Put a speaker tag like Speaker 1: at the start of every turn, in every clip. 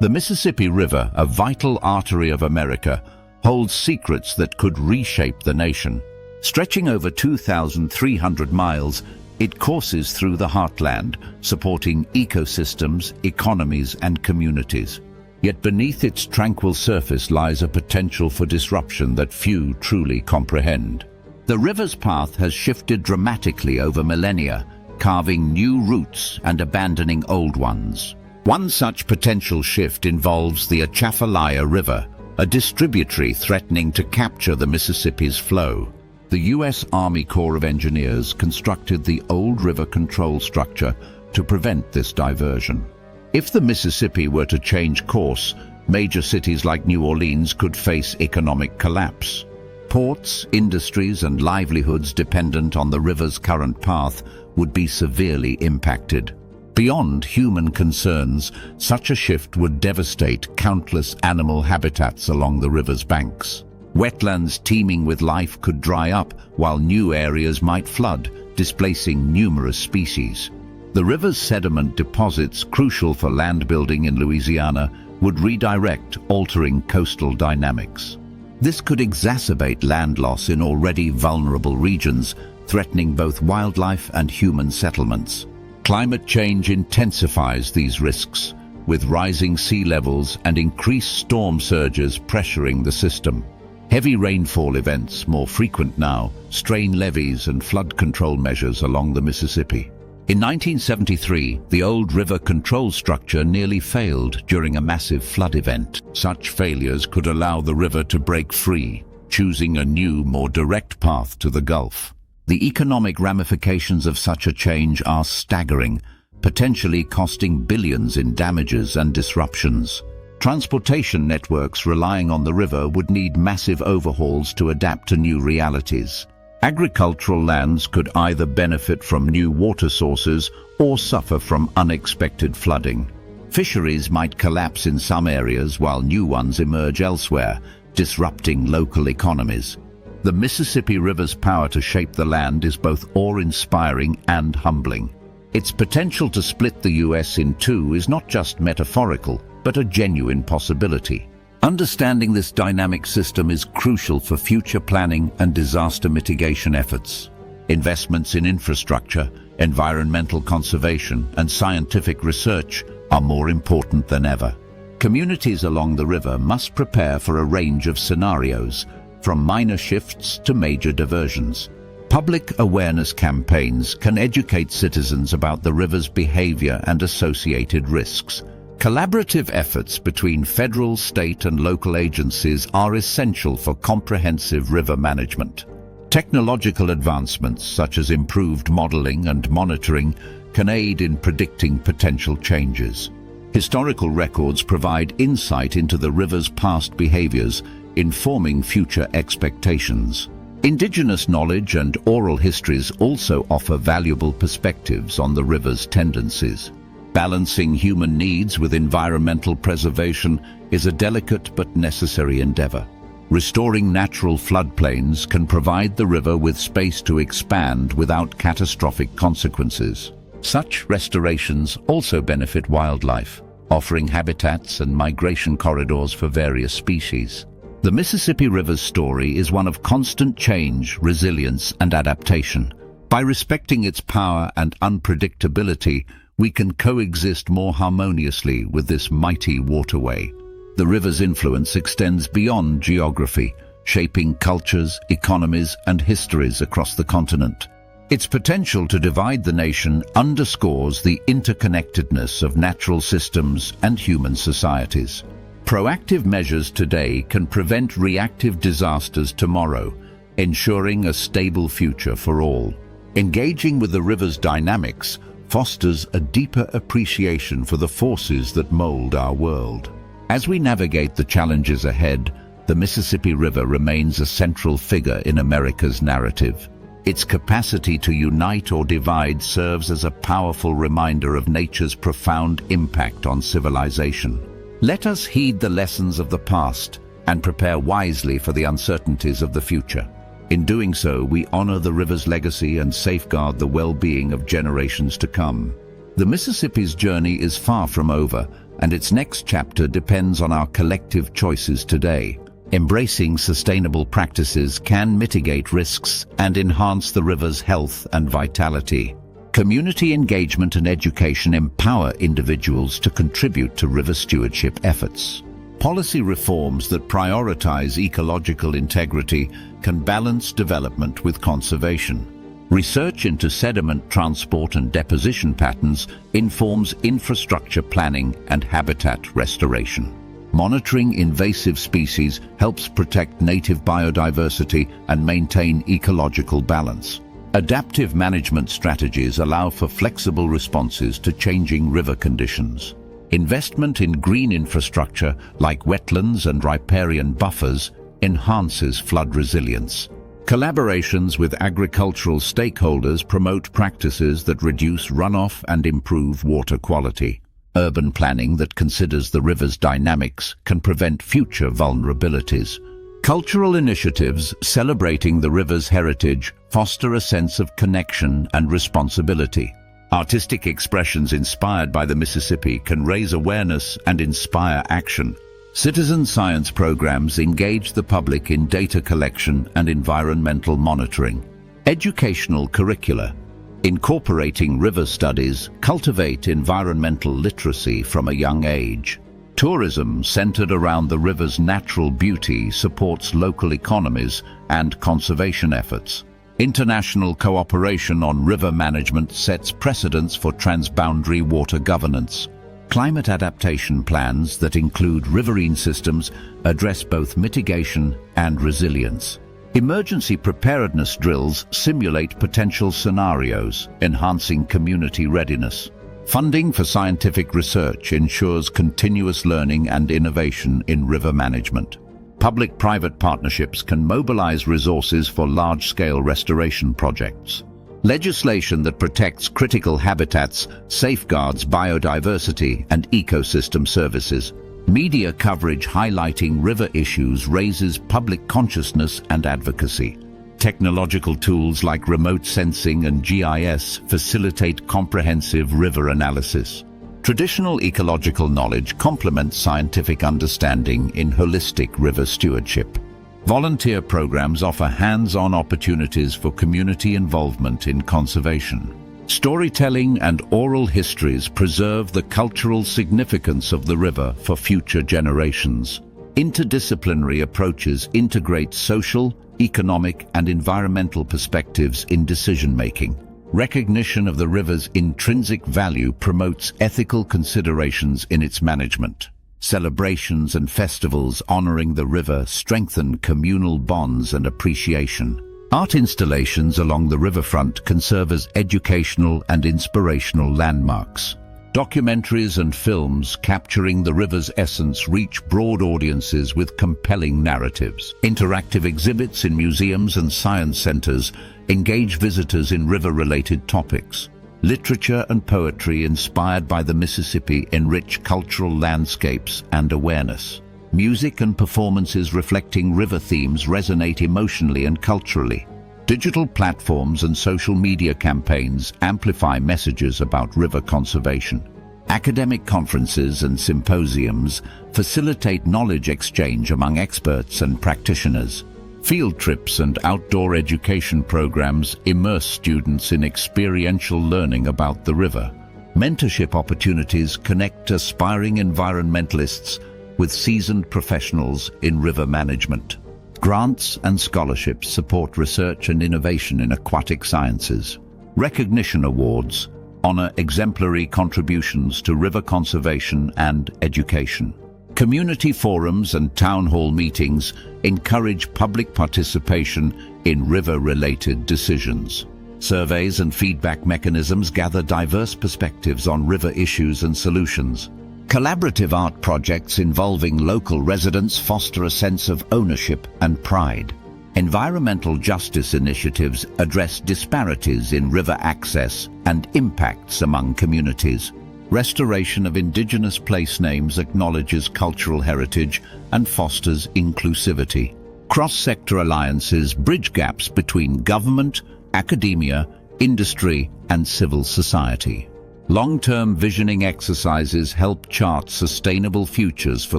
Speaker 1: The Mississippi River, a vital artery of America, holds secrets that could reshape the nation. Stretching over 2,300 miles, it courses through the heartland, supporting ecosystems, economies, and communities. Yet beneath its tranquil surface lies a potential for disruption that few truly comprehend. The river's path has shifted dramatically over millennia, carving new routes and abandoning old ones. One such potential shift involves the Atchafalaya River, a distributary threatening to capture the Mississippi's flow. The U.S. Army Corps of Engineers constructed the old river control structure to prevent this diversion. If the Mississippi were to change course, major cities like New Orleans could face economic collapse. Ports, industries, and livelihoods dependent on the river's current path would be severely impacted. Beyond human concerns, such a shift would devastate countless animal habitats along the river's banks. Wetlands teeming with life could dry up, while new areas might flood, displacing numerous species. The river's sediment deposits, crucial for land building in Louisiana, would redirect, altering coastal dynamics. This could exacerbate land loss in already vulnerable regions, threatening both wildlife and human settlements. Climate change intensifies these risks, with rising sea levels and increased storm surges pressuring the system. Heavy rainfall events, more frequent now, strain levees and flood control measures along the Mississippi. In 1973, the old river control structure nearly failed during a massive flood event. Such failures could allow the river to break free, choosing a new, more direct path to the Gulf. The economic ramifications of such a change are staggering, potentially costing billions in damages and disruptions. Transportation networks relying on the river would need massive overhauls to adapt to new realities. Agricultural lands could either benefit from new water sources or suffer from unexpected flooding. Fisheries might collapse in some areas while new ones emerge elsewhere, disrupting local economies. The Mississippi River's power to shape the land is both awe-inspiring and humbling. Its potential to split the U.S. in two is not just metaphorical, but a genuine possibility. Understanding this dynamic system is crucial for future planning and disaster mitigation efforts. Investments in infrastructure, environmental conservation, and scientific research are more important than ever. Communities along the river must prepare for a range of scenarios, from minor shifts to major diversions. Public awareness campaigns can educate citizens about the river's behavior and associated risks. Collaborative efforts between federal, state, and local agencies are essential for comprehensive river management. Technological advancements such as improved modeling and monitoring can aid in predicting potential changes. Historical records provide insight into the river's past behaviors, informing future expectations. Indigenous knowledge and oral histories also offer valuable perspectives on the river's tendencies. Balancing human needs with environmental preservation is a delicate but necessary endeavor. Restoring natural floodplains can provide the river with space to expand without catastrophic consequences. Such restorations also benefit wildlife, offering habitats and migration corridors for various species. The Mississippi River's story is one of constant change, resilience, and adaptation. By respecting its power and unpredictability, we can coexist more harmoniously with this mighty waterway. The river's influence extends beyond geography, shaping cultures, economies, and histories across the continent. Its potential to divide the nation underscores the interconnectedness of natural systems and human societies. Proactive measures today can prevent reactive disasters tomorrow, ensuring a stable future for all. Engaging with the river's dynamics fosters a deeper appreciation for the forces that mold our world. As we navigate the challenges ahead, the Mississippi River remains a central figure in America's narrative. Its capacity to unite or divide serves as a powerful reminder of nature's profound impact on civilization. Let us heed the lessons of the past and prepare wisely for the uncertainties of the future. In doing so, we honor the river's legacy and safeguard the well-being of generations to come. The Mississippi's journey is far from over, and its next chapter depends on our collective choices today. Embracing sustainable practices can mitigate risks and enhance the river's health and vitality. Community engagement and education empower individuals to contribute to river stewardship efforts. Policy reforms that prioritize ecological integrity can balance development with conservation. Research into sediment transport and deposition patterns informs infrastructure planning and habitat restoration. Monitoring invasive species helps protect native biodiversity and maintain ecological balance. Adaptive management strategies allow for flexible responses to changing river conditions. Investment in green infrastructure like wetlands and riparian buffers enhances flood resilience. Collaborations with agricultural stakeholders promote practices that reduce runoff and improve water quality. Urban planning that considers the river's dynamics can prevent future vulnerabilities. Cultural initiatives celebrating the river's heritage foster a sense of connection and responsibility. Artistic expressions inspired by the Mississippi can raise awareness and inspire action. Citizen science programs engage the public in data collection and environmental monitoring. Educational curricula, incorporating river studies, cultivate environmental literacy from a young age. Tourism centered around the river's natural beauty supports local economies and conservation efforts. International cooperation on river management sets precedents for transboundary water governance. Climate adaptation plans that include riverine systems address both mitigation and resilience. Emergency preparedness drills simulate potential scenarios, enhancing community readiness. Funding for scientific research ensures continuous learning and innovation in river management. Public-private partnerships can mobilize resources for large-scale restoration projects. Legislation that protects critical habitats safeguards biodiversity and ecosystem services. Media coverage highlighting river issues raises public consciousness and advocacy. Technological tools like remote sensing and GIS facilitate comprehensive river analysis. Traditional ecological knowledge complements scientific understanding in holistic river stewardship. Volunteer programs offer hands-on opportunities for community involvement in conservation. Storytelling and oral histories preserve the cultural significance of the river for future generations. Interdisciplinary approaches integrate social, economic, and environmental perspectives in decision-making. Recognition of the river's intrinsic value promotes ethical considerations in its management. Celebrations and festivals honoring the river strengthen communal bonds and appreciation. Art installations along the riverfront can serve as educational and inspirational landmarks. Documentaries and films capturing the river's essence reach broad audiences with compelling narratives. Interactive exhibits in museums and science centers engage visitors in river-related topics. Literature and poetry inspired by the Mississippi enrich cultural landscapes and awareness. Music and performances reflecting river themes resonate emotionally and culturally. Digital platforms and social media campaigns amplify messages about river conservation. Academic conferences and symposiums facilitate knowledge exchange among experts and practitioners. Field trips and outdoor education programs immerse students in experiential learning about the river. Mentorship opportunities connect aspiring environmentalists with seasoned professionals in river management. Grants and scholarships support research and innovation in aquatic sciences. Recognition awards honor exemplary contributions to river conservation and education. Community forums and town hall meetings encourage public participation in river-related decisions. Surveys and feedback mechanisms gather diverse perspectives on river issues and solutions. Collaborative art projects involving local residents foster a sense of ownership and pride. Environmental justice initiatives address disparities in river access and impacts among communities. Restoration of indigenous place names acknowledges cultural heritage and fosters inclusivity. Cross-sector alliances bridge gaps between government, academia, industry, and civil society. Long-term visioning exercises help chart sustainable futures for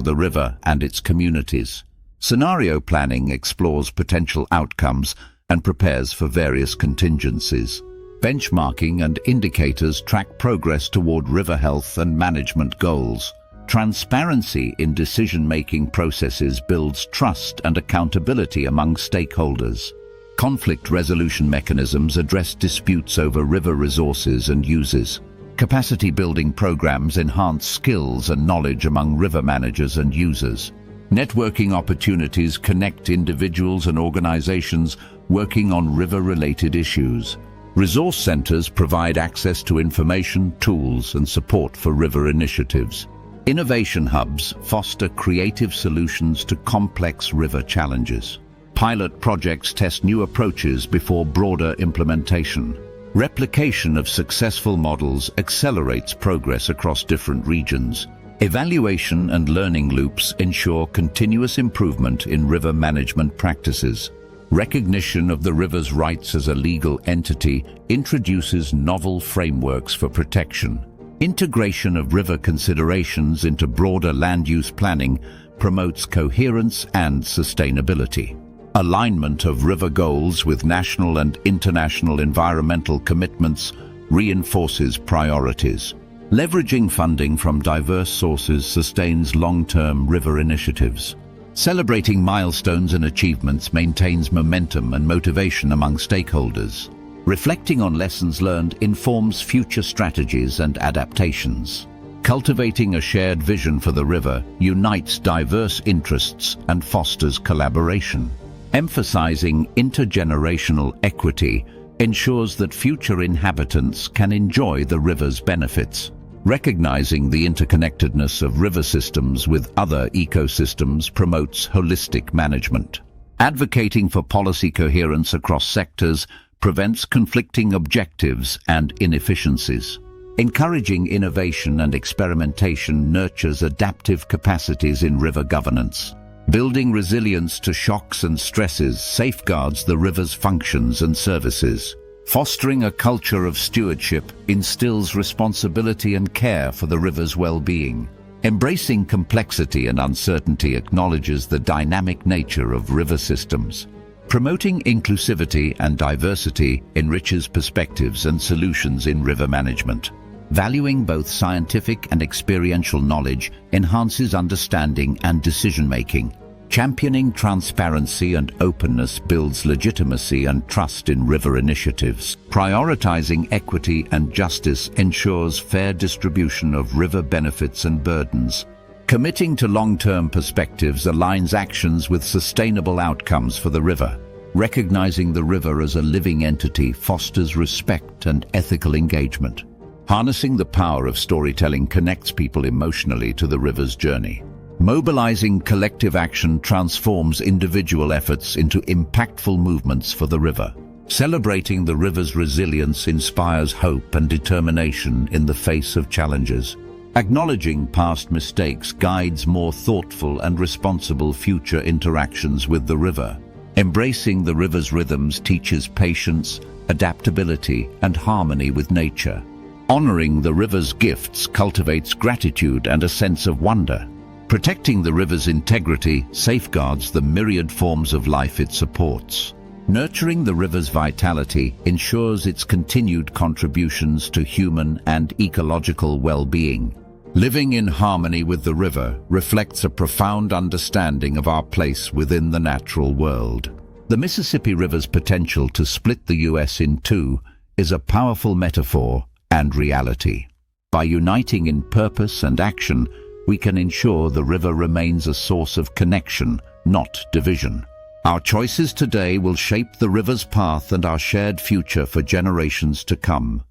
Speaker 1: the river and its communities. Scenario planning explores potential outcomes and prepares for various contingencies. Benchmarking and indicators track progress toward river health and management goals. Transparency in decision-making processes builds trust and accountability among stakeholders. Conflict resolution mechanisms address disputes over river resources and uses. Capacity-building programs enhance skills and knowledge among river managers and users. Networking opportunities connect individuals and organizations working on river-related issues. Resource centers provide access to information, tools, and support for river initiatives. Innovation hubs foster creative solutions to complex river challenges. Pilot projects test new approaches before broader implementation. Replication of successful models accelerates progress across different regions. Evaluation and learning loops ensure continuous improvement in river management practices. Recognition of the river's rights as a legal entity introduces novel frameworks for protection. Integration of river considerations into broader land use planning promotes coherence and sustainability. Alignment of river goals with national and international environmental commitments reinforces priorities. Leveraging funding from diverse sources sustains long-term river initiatives. Celebrating milestones and achievements maintains momentum and motivation among stakeholders. Reflecting on lessons learned informs future strategies and adaptations. Cultivating a shared vision for the river unites diverse interests and fosters collaboration. Emphasizing intergenerational equity ensures that future inhabitants can enjoy the river's benefits. Recognizing the interconnectedness of river systems with other ecosystems promotes holistic management. Advocating for policy coherence across sectors prevents conflicting objectives and inefficiencies. Encouraging innovation and experimentation nurtures adaptive capacities in river governance. Building resilience to shocks and stresses safeguards the river's functions and services. Fostering a culture of stewardship instills responsibility and care for the river's well-being. Embracing complexity and uncertainty acknowledges the dynamic nature of river systems. Promoting inclusivity and diversity enriches perspectives and solutions in river management. Valuing both scientific and experiential knowledge enhances understanding and decision-making. Championing transparency and openness builds legitimacy and trust in river initiatives. Prioritizing equity and justice ensures fair distribution of river benefits and burdens. Committing to long-term perspectives aligns actions with sustainable outcomes for the river. Recognizing the river as a living entity fosters respect and ethical engagement. Harnessing the power of storytelling connects people emotionally to the river's journey. Mobilizing collective action transforms individual efforts into impactful movements for the river. Celebrating the river's resilience inspires hope and determination in the face of challenges. Acknowledging past mistakes guides more thoughtful and responsible future interactions with the river. Embracing the river's rhythms teaches patience, adaptability, and harmony with nature. Honoring the river's gifts cultivates gratitude and a sense of wonder. Protecting the river's integrity safeguards the myriad forms of life it supports. Nurturing the river's vitality ensures its continued contributions to human and ecological well-being. Living in harmony with the river reflects a profound understanding of our place within the natural world. The Mississippi River's potential to split the U.S. in two is a powerful metaphor and reality. By uniting in purpose and action, we can ensure the river remains a source of connection, not division. Our choices today will shape the river's path and our shared future for generations to come.